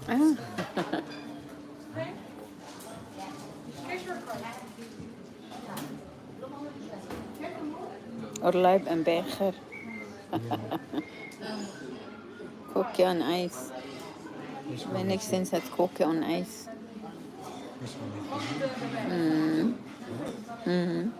آه. قرلايب en becher. Cookie on ice. Wenigstens het cookie on ice. This one. Mm.